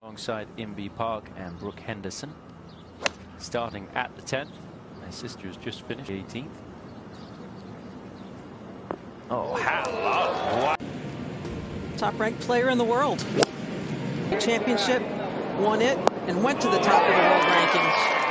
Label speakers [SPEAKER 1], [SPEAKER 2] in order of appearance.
[SPEAKER 1] Alongside Imby Park and Brooke Henderson, starting at the 10th. My sister has just finished 18th. Oh, hello! Wow.
[SPEAKER 2] Top-ranked player in the world. Championship, won it, and went to the top of the world rankings.